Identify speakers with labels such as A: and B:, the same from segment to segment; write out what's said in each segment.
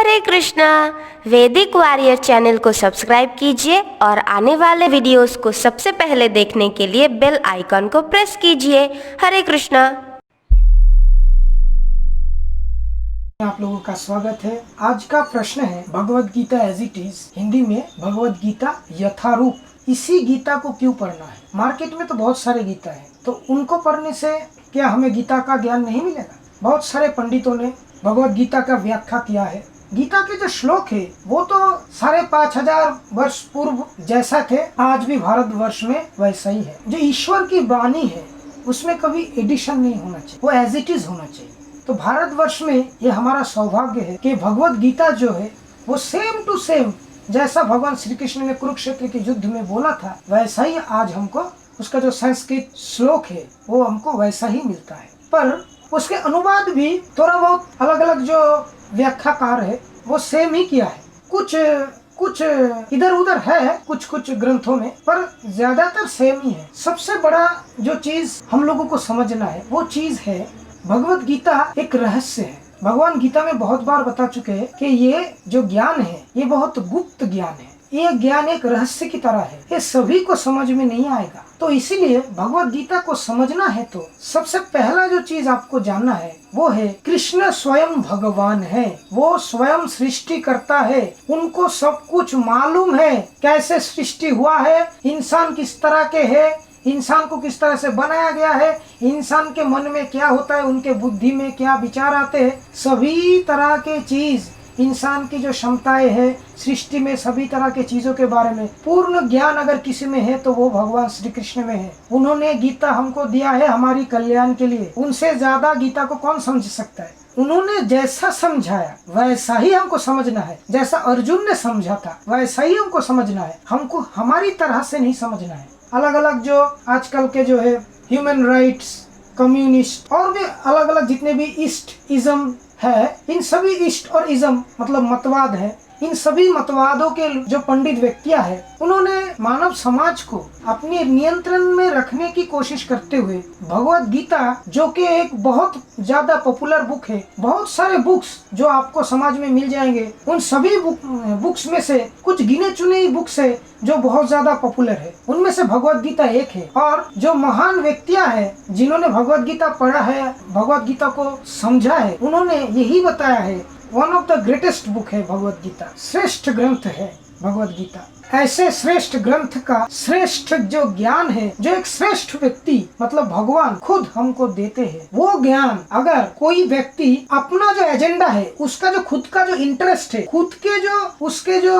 A: हरे कृष्णा। वैदिक warrior channel को subscribe कीजिए और आने वाले वीडियोस को सबसे पहले देखने के लिए बेल आइकन को प्रेस कीजिए। हरे कृष्णा।
B: आप लोगों का स्वागत है। आज का प्रश्न है Bhagavad Gita as it is, Hindi में भगवत गीता यथारूप, इसी गीता को क्यों पढ़ना है। मार्केट में तो बहुत सारे गीता है, तो उनको पढ़ने से क्या हमें गीता का ज्ञान नहीं मिलेगा। बहुत सारे पंडितों ने भगवत गीता का व्याख्या किया है। गीता के जो श्लोक है वो तो 5,500 वर्ष पूर्व जैसा थे, आज भी भारतवर्ष में वैसा ही है। जो ईश्वर की वाणी है उसमें कभी एडिशन नहीं होना चाहिए, वो एज इट इज होना चाहिए। तो भारतवर्ष में ये हमारा सौभाग्य है कि भगवत गीता जो है वो सेम टू सेम जैसा भगवान श्री कृष्ण ने कुरुक्षेत्र के युद्ध में बोला था वैसा ही आज हमको उसका जो संस्कृत श्लोक है वो हमको वैसा ही मिलता है। पर उसके अनुवाद भी थोड़ा बहुत अलग अलग जो व्याख्याकार है वो सेम ही किया है। कुछ इधर उधर है कुछ ग्रंथों में, पर ज्यादातर सेम ही है। सबसे बड़ा जो चीज हम लोगों को समझना है वो चीज है भगवत गीता एक रहस्य है। भगवान गीता में बहुत बार बता चुके हैं कि ये जो ज्ञान है ये बहुत गुप्त ज्ञान है। ये ज्ञान एक रहस्य की तरह है, ये सभी को समझ में नहीं आएगा। तो इसीलिए भगवत गीता को समझना है तो सबसे पहला जो चीज आपको जानना है वो है कृष्ण स्वयं भगवान है, वो स्वयं सृष्टि करता है, उनको सब कुछ मालूम है कैसे सृष्टि हुआ है, इंसान किस तरह के है, इंसान को किस तरह से बनाया गया है, इंसान के मन में क्या होता है, उनके बुद्धि में क्या विचार आते हैं, सभी तरह के चीज, इंसान की जो क्षमताएं है सृष्टि में, सभी तरह के चीजों के बारे में पूर्ण ज्ञान अगर किसी में है तो वो भगवान श्री कृष्ण में है। उन्होंने गीता हमको दिया है हमारी कल्याण के लिए। उनसे ज्यादा गीता को कौन समझ सकता है। उन्होंने जैसा समझाया वैसा ही हमको समझना है, जैसा अर्जुन ने समझा था वैसा ही हमको समझना है। हमको हमारी तरह से नहीं समझना है। अलग अलग जो आजकल के जो है ह्यूमन राइट्स, कम्युनिस्ट और भी अलग अलग जितने भी ईस्ट इज्म है, इन सभी ईस्ट और इज्म मतलब मतवाद है, इन सभी मतवादों के जो पंडित व्यक्तियां हैं उन्होंने मानव समाज को अपने नियंत्रण में रखने की कोशिश करते हुए भगवत गीता जो कि एक बहुत ज्यादा पॉपुलर बुक है, बहुत सारे बुक्स जो आपको समाज में मिल जाएंगे, उन सभी बुक्स में से कुछ गिने चुने बुक्स है जो बहुत ज्यादा पॉपुलर है, उनमें से भगवत गीता एक है। और जो महान व्यक्तियां हैं जिन्होंने भगवत गीता पढ़ा है, भगवत गीता को समझा है, उन्होंने यही बताया है one of the greatest book है भगवत गीता, श्रेष्ठ ग्रंथ है भगवत गीता। ऐसे श्रेष्ठ ग्रंथ का श्रेष्ठ जो ज्ञान है, जो एक श्रेष्ठ व्यक्ति मतलब भगवान खुद हमको देते हैं, वो ज्ञान अगर कोई व्यक्ति अपना जो एजेंडा है, उसका जो खुद का जो इंटरेस्ट है, खुद के जो उसके जो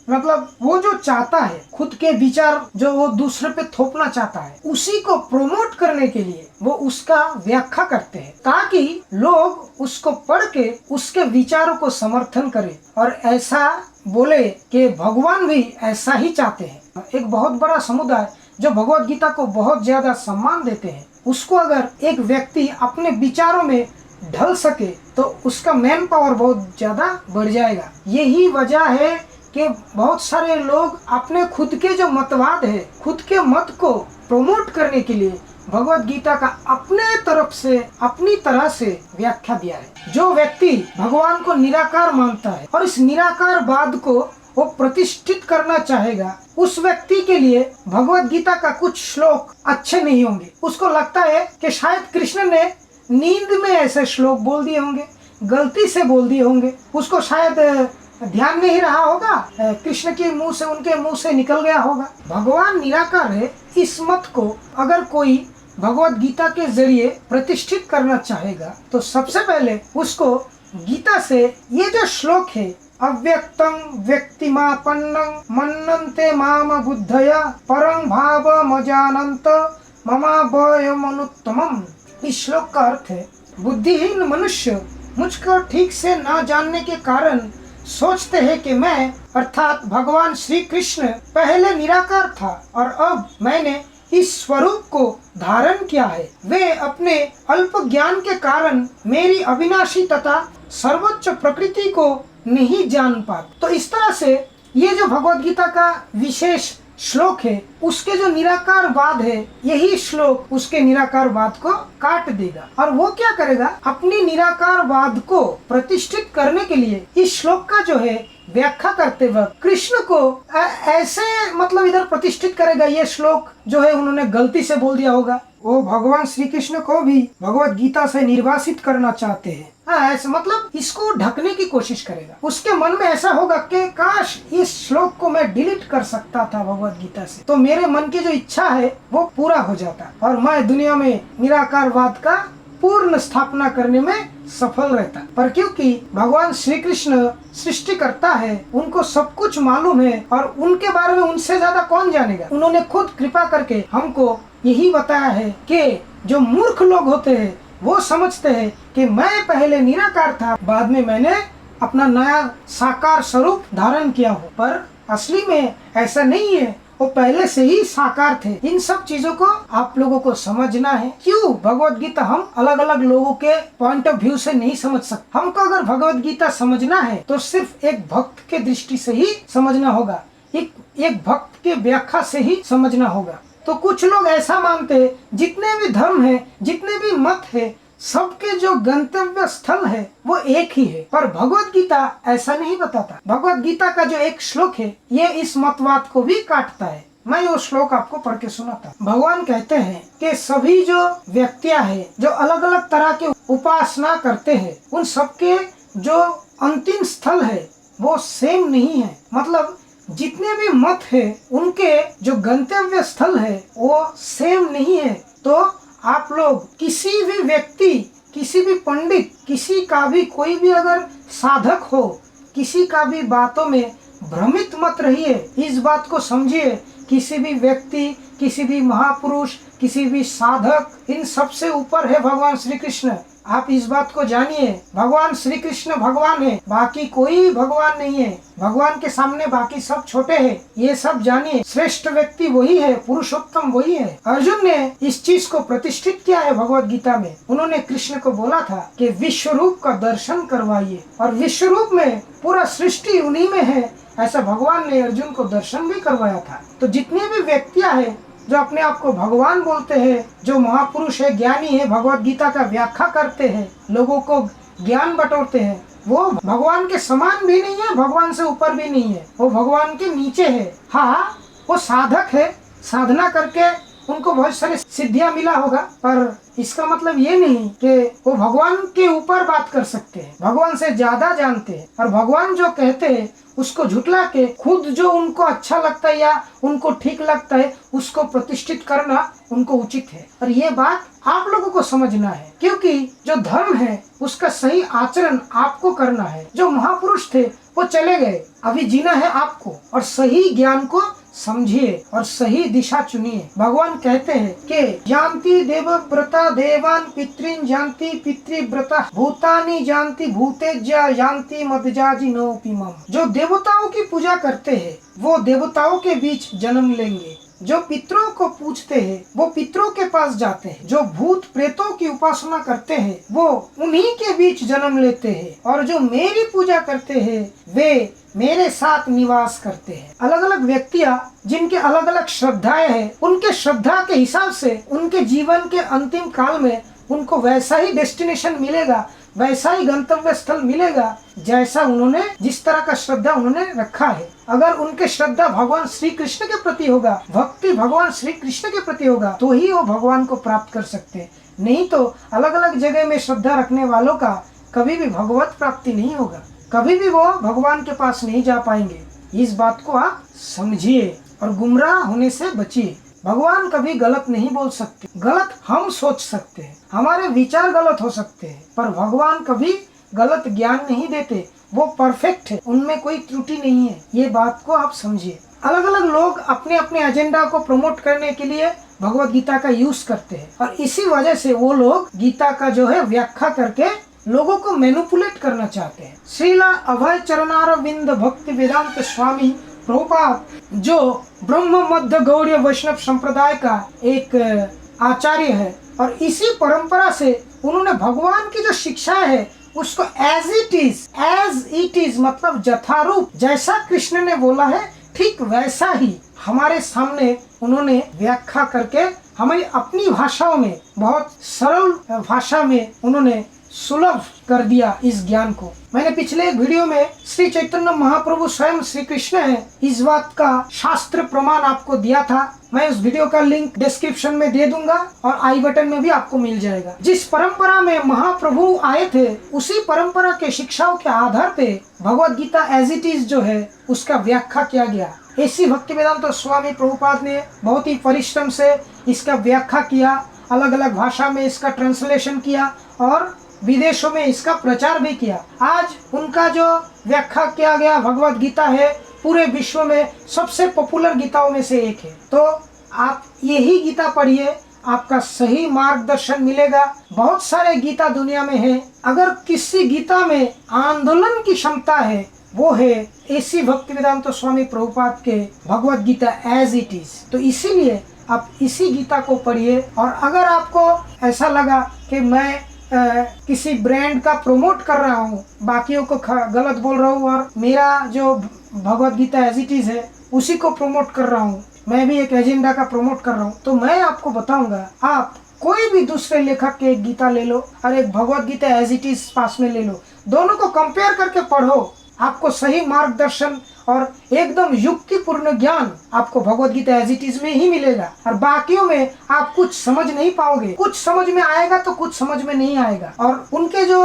B: मतलब वो जो चाहता है, खुद के विचार जो वो दूसरे पे थोपना चाहता है, उसी को प्रमोट करने के लिए वो उसका व्याख्या करते हैं ताकि लोग उसको पढ़ के उसके विचारों को समर्थन करें और ऐसा बोले कि भगवान भी ऐसा ही चाहते हैं। एक बहुत बड़ा समुदाय जो भगवत गीता को बहुत ज्यादा सम्मान देते हैं, उसको अगर एक व्यक्ति अपने विचारों में ढल सके तो उसका मैन पावर बहुत ज्यादा बढ़ जाएगा। यही वजह है कि बहुत सारे लोग अपने खुद के जो मतवाद है, खुद के मत को प्रमोट करने के लिए भगवत गीता का अपने तरफ से अपनी तरह से व्याख्या दिया है। जो व्यक्ति भगवान को निराकार मानता है और इस निराकारवाद को वो प्रतिष्ठित करना चाहेगा, उस व्यक्ति के लिए भगवत गीता का कुछ श्लोक अच्छे नहीं होंगे। उसको लगता है कि शायद कृष्ण ने नींद में ऐसे श्लोक बोल दिए होंगे, गलती से बोल दिए होंगे, उसको शायद ध्यान नहीं रहा होगा, कृष्ण के मुंह से, उनके मुंह से निकल गया होगा। भगवान निराकार है, इस मत को अगर कोई भगवत गीता के जरिए प्रतिष्ठित करना चाहेगा तो सबसे पहले उसको गीता से ये जो श्लोक है, अव्यक्तं व्यक्तिमापन्नं मन्नन्ते माम बुद्धया परं भावमजानन्त ममाभयमनुत्तमम्। इस श्लोक का अर्थ है बुद्धिहीन मनुष्य मुझको ठीक से ना जानने के कारण सोचते हैं कि मैं अर्थात भगवान श्री कृष्ण पहले निराकार था और अब मैंने इस स्वरूप को धारण किया है। वे अपने अल्प ज्ञान के कारण मेरी अविनाशी तथा सर्वोच्च प्रकृति को नहीं जान पाते। तो इस तरह से ये जो भगवत गीता का विशेष श्लोक है उसके जो निराकारवाद है, यही श्लोक उसके निराकारवाद को काट देगा। और वो क्या करेगा, अपनी निराकारवाद को प्रतिष्ठित करने के लिए इस श्लोक का जो है व्याख्या करते वक्त कृष्ण को ऐसे मतलब इधर प्रतिष्ठित करेगा। ये श्लोक जो है उन्होंने गलती से बोल दिया होगा, वो भगवान श्री कृष्ण को भी भगवत गीता से निर्वासित करना चाहते हैं। हाँ, ऐसे मतलब इसको ढकने की कोशिश करेगा। उसके मन में ऐसा होगा कि काश इस श्लोक को मैं डिलीट कर सकता था भगवत गीता से, तो मेरे मन की जो इच्छा है वो पूरा हो जाता और मैं दुनिया में निराकारवाद का पूर्ण स्थापना करने में सफल रहता। पर क्योंकि भगवान श्री कृष्ण सृष्टिकर्ता है, उनको सब कुछ मालूम है और उनके बारे में उनसे ज्यादा कौन जानेगा। उन्होंने खुद कृपा करके हमको यही बताया है कि जो मूर्ख लोग होते हैं वो समझते हैं कि मैं पहले निराकार था, बाद में मैंने अपना नया साकार स्वरूप धारण किया हूँ, पर असली में ऐसा नहीं है, वो पहले से ही साकार थे। इन सब चीजों को आप लोगों को समझना है। क्यों भगवत गीता हम अलग अलग लोगों के पॉइंट ऑफ व्यू से नहीं समझ सकते। हमको अगर भगवत गीता समझना है तो सिर्फ एक भक्त के दृष्टि से ही समझना होगा, एक भक्त के व्याख्या से ही समझना होगा। तो कुछ लोग ऐसा मानते हैं जितने भी धर्म है, जितने भी मत है, सबके जो गंतव्य स्थल है वो एक ही है। पर भगवत गीता ऐसा नहीं बताता। भगवत गीता का जो एक श्लोक है ये इस मतवाद को भी काटता है। मैं वो श्लोक आपको पढ़ के सुनाता। भगवान कहते हैं कि सभी जो व्यक्तियां हैं जो अलग अलग तरह के उपासना करते हैं, उन सबके जो अंतिम स्थल है वो सेम नहीं है। मतलब जितने भी मत है उनके जो गंतव्य स्थल है वो सेम नहीं है। तो आप लोग किसी भी व्यक्ति, किसी भी पंडित, किसी का भी कोई भी अगर साधक हो, किसी का भी बातों में भ्रमित मत रहिए। इस बात को समझिए, किसी भी व्यक्ति, किसी भी महापुरुष, किसी भी साधक, इन सबसे ऊपर है भगवान श्री कृष्ण। आप इस बात को जानिए, भगवान श्री कृष्ण भगवान है, बाकी कोई भगवान नहीं है। भगवान के सामने बाकी सब छोटे हैं, ये सब जानिए। श्रेष्ठ व्यक्ति वही है, पुरुषोत्तम वही है। अर्जुन ने इस चीज को प्रतिष्ठित किया है भगवत गीता में। उन्होंने कृष्ण को बोला था कि विश्व रूप का दर्शन करवाइए, और विश्व रूप में पूरा सृष्टि उन्हीं में है, ऐसा भगवान ने अर्जुन को दर्शन भी करवाया था। तो जितने भी व्यक्तियां हैं जो अपने आप को भगवान बोलते हैं, जो महापुरुष है, ज्ञानी है, भगवत गीता का व्याख्या करते हैं, लोगों को ज्ञान बटोरते हैं, वो भगवान के समान भी नहीं है, भगवान से ऊपर भी नहीं है, वो भगवान के नीचे है। हाँ, वो साधक है, साधना करके उनको बहुत सारे सिद्धियां मिला होगा, पर इसका मतलब ये नहीं कि वो भगवान के ऊपर बात कर सकते हैं, भगवान से ज्यादा जानते हैं। और भगवान जो कहते हैं उसको झुटला के खुद जो उनको अच्छा लगता है या उनको ठीक लगता है उसको प्रतिष्ठित करना उनको उचित है। और ये बात आप लोगों को समझना है, क्योंकि जो धर्म है उसका सही आचरण आपको करना है। जो महापुरुष थे वो चले गए, अभी जीना है आपको, और सही ज्ञान को समझिए और सही दिशा चुनिए। भगवान कहते हैं कि जानती देवव्रता देवान पितृन जानती पितृव्रता भूतानि जानती भूतेज्या जानती मदजाजी नोपिमम। जो देवताओं की पूजा करते हैं वो देवताओं के बीच जन्म लेंगे, जो पितरों को पूजते हैं वो पितरों के पास जाते हैं, जो भूत प्रेतों की उपासना करते हैं वो उन्हीं के बीच जन्म लेते हैं, और जो मेरी पूजा करते हैं वे मेरे साथ निवास करते हैं। अलग अलग व्यक्तियां जिनके अलग अलग श्रद्धाएं हैं, उनके श्रद्धा के हिसाब से उनके जीवन के अंतिम काल में उनको वैसा ही डेस्टिनेशन मिलेगा, वैसा ही गंतव्य स्थल मिलेगा जैसा उन्होंने, जिस तरह का श्रद्धा उन्होंने रखा है। अगर उनके श्रद्धा भगवान श्री कृष्ण के प्रति होगा, भक्ति भगवान श्री कृष्ण के प्रति होगा, तो ही वो भगवान को प्राप्त कर सकते हैं। नहीं तो अलग अलग जगह में श्रद्धा रखने वालों का कभी भी भगवत प्राप्ति नहीं होगा, कभी भी वो भगवान के पास नहीं जा पाएंगे। इस बात को आप समझिए और गुमराह होने से बचिए। भगवान कभी गलत नहीं बोल सकते, गलत हम सोच सकते हैं, हमारे विचार गलत हो सकते हैं, पर भगवान कभी गलत ज्ञान नहीं देते। वो परफेक्ट है, उनमें कोई त्रुटि नहीं है। ये बात को आप समझिए। अलग अलग लोग अपने अपने एजेंडा को प्रमोट करने के लिए भगवत गीता का यूज करते हैं, और इसी वजह से वो लोग गीता का जो है व्याख्या करके लोगों को मैनिपुलेट करना चाहते हैं। श्रीला अभय चरणारविंद भक्ति वेदांत स्वामी प्रभुपाद, जो ब्रह्म मध्य गौड़ीय वैष्णव संप्रदाय का एक आचार्य है, और इसी परंपरा से उन्होंने भगवान की जो शिक्षा है उसको एज इट इज मतलब यथारूप, जैसा कृष्ण ने बोला है ठीक वैसा ही हमारे सामने उन्होंने व्याख्या करके हमें अपनी भाषाओं में, बहुत सरल भाषा में उन्होंने सुलभ कर दिया इस ज्ञान को। मैंने पिछले एक वीडियो में श्री चैतन्य महाप्रभु स्वयं श्री कृष्ण है इस बात का शास्त्र प्रमाण आपको दिया था। मैं उस वीडियो का लिंक डिस्क्रिप्शन में दे दूंगा और आई बटन में भी आपको मिल जाएगा। जिस परंपरा में महाप्रभु आए थे उसी परंपरा के शिक्षाओं के आधार पे भगवत गीता एज इट इज जो है उसका व्याख्या किया गया। ऐसी भक्तिवेदांत स्वामी प्रभुपाद ने बहुत ही परिश्रम से इसका व्याख्या किया, अलग अलग भाषा में इसका ट्रांसलेशन किया और विदेशों में इसका प्रचार भी किया। आज उनका जो व्याख्या किया गया भगवत गीता है पूरे विश्व में सबसे पॉपुलर गीताओं में से एक है। तो आप यही गीता पढ़िए, आपका सही मार्गदर्शन मिलेगा। बहुत सारे गीता दुनिया में है, अगर किसी गीता में आंदोलन की क्षमता है वो है ऐसी भक्तिवेदांत स्वामी प्रभुपाद के भगवत गीता एज इट इज। तो इसीलिए आप इसी गीता को पढ़िए। और अगर आपको ऐसा लगा कि मैं किसी ब्रांड का प्रमोट कर रहा हूँ, बाकियों को गलत बोल रहा हूँ और मेरा जो भगवत गीता एज इट इज है उसी को प्रमोट कर रहा हूँ, मैं भी एक एजेंडा का प्रमोट कर रहा हूँ, तो मैं आपको बताऊंगा आप कोई भी दूसरे लेखक के एक गीता ले लो और एक Bhagavad Gita as it is पास में ले लो, दोनों को कंपेयर करके पढ़ो, आपको सही मार्गदर्शन और एकदम युक्तिपूर्ण ज्ञान आपको भगवत गीता एज इट इज में ही मिलेगा। और बाकियों में आप कुछ समझ नहीं पाओगे, कुछ समझ में आएगा तो कुछ समझ में नहीं आएगा। और उनके जो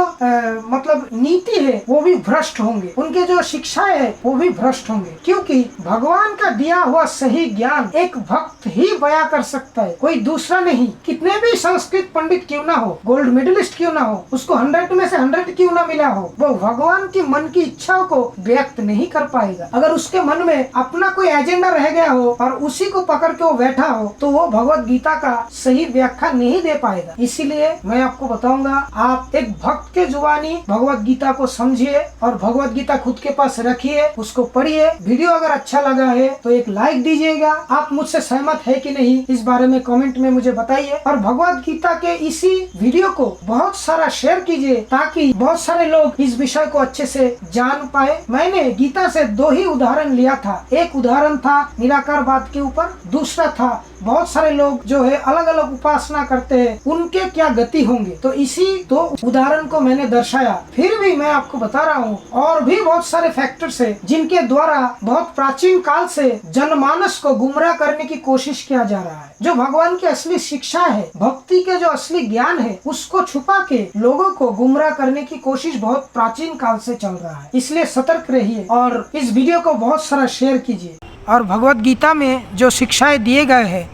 B: मतलब नीति है वो भी भ्रष्ट होंगे, उनके जो शिक्षाएं है वो भी भ्रष्ट होंगे, क्योंकि भगवान का दिया हुआ सही ज्ञान एक भक्त ही बयां कर सकता है, कोई दूसरा नहीं। कितने भी संस्कृत पंडित क्यों ना हो, गोल्ड मेडलिस्ट क्यों ना हो, उसको 100 में से 100 क्यों ना मिला हो, वो भगवान की मन की इच्छाओं को व्यक्त नहीं कर पाएगा। अगर उसके मन में अपना कोई एजेंडा रह गया हो और उसी को पकड़ के वो बैठा हो तो वो भगवत गीता का सही व्याख्या नहीं दे पाएगा। इसीलिए मैं आपको बताऊंगा, आप एक भक्त के जुबानी भगवत गीता को समझिए और भगवत गीता खुद के पास रखिए, उसको पढ़िए। वीडियो अगर अच्छा लगा है तो एक लाइक दीजिएगा। आप मुझसे सहमत है कि नहीं इस बारे में कमेंट में मुझे बताइए। और भगवत गीता के इसी वीडियो को बहुत सारा शेयर कीजिए ताकि बहुत सारे लोग इस विषय को अच्छे से जान पाए। मैंने गीता से 2 ही उदाहरण लिया था। एक उदाहरण था निराकारवाद के ऊपर, दूसरा था बहुत सारे लोग जो है अलग अलग उपासना करते हैं उनके क्या गति होंगे। तो इसी 2 उदाहरण को मैंने दर्शाया। फिर भी मैं आपको बता रहा हूँ और भी बहुत सारे फैक्टर्स है जिनके द्वारा बहुत प्राचीन काल से जनमानस को गुमराह करने की कोशिश किया जा रहा है। जो भगवान की असली शिक्षा है, भक्ति के जो असली ज्ञान है, उसको छुपा के लोगों को गुमराह करने की कोशिश बहुत प्राचीन काल से चल रहा है। इसलिए सतर्क रहिए और इस वीडियो को बहुत सारा शेयर कीजिए। और भगवत गीता में जो शिक्षाएं दिए गए हैं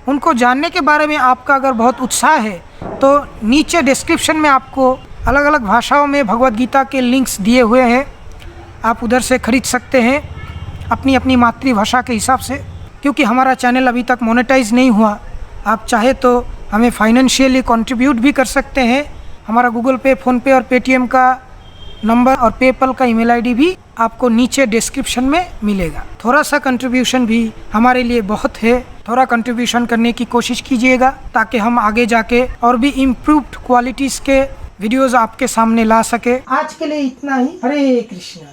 B: उनको जानने के बारे में आपका अगर बहुत उत्साह है तो नीचे डिस्क्रिप्शन में आपको अलग अलग भाषाओं में भगवत गीता के लिंक्स दिए हुए हैं, आप उधर से खरीद सकते हैं अपनी अपनी मातृभाषा के हिसाब से। क्योंकि हमारा चैनल अभी तक मोनेटाइज नहीं हुआ, आप चाहे तो हमें फाइनेंशियली कंट्रीब्यूट भी कर सकते हैं। हमारा गूगल पे, फ़ोनपे और पेटीएम का नंबर और पेपल का ईमेल आईडी भी आपको नीचे डिस्क्रिप्शन में मिलेगा। थोड़ा सा कंट्रीब्यूशन भी हमारे लिए बहुत है, थोड़ा कंट्रीब्यूशन करने की कोशिश कीजिएगा ताकि हम आगे जाके और भी इम्प्रूव्ड क्वालिटीज़ के वीडियोस आपके सामने ला सके। आज के लिए इतना ही। हरे कृष्णा।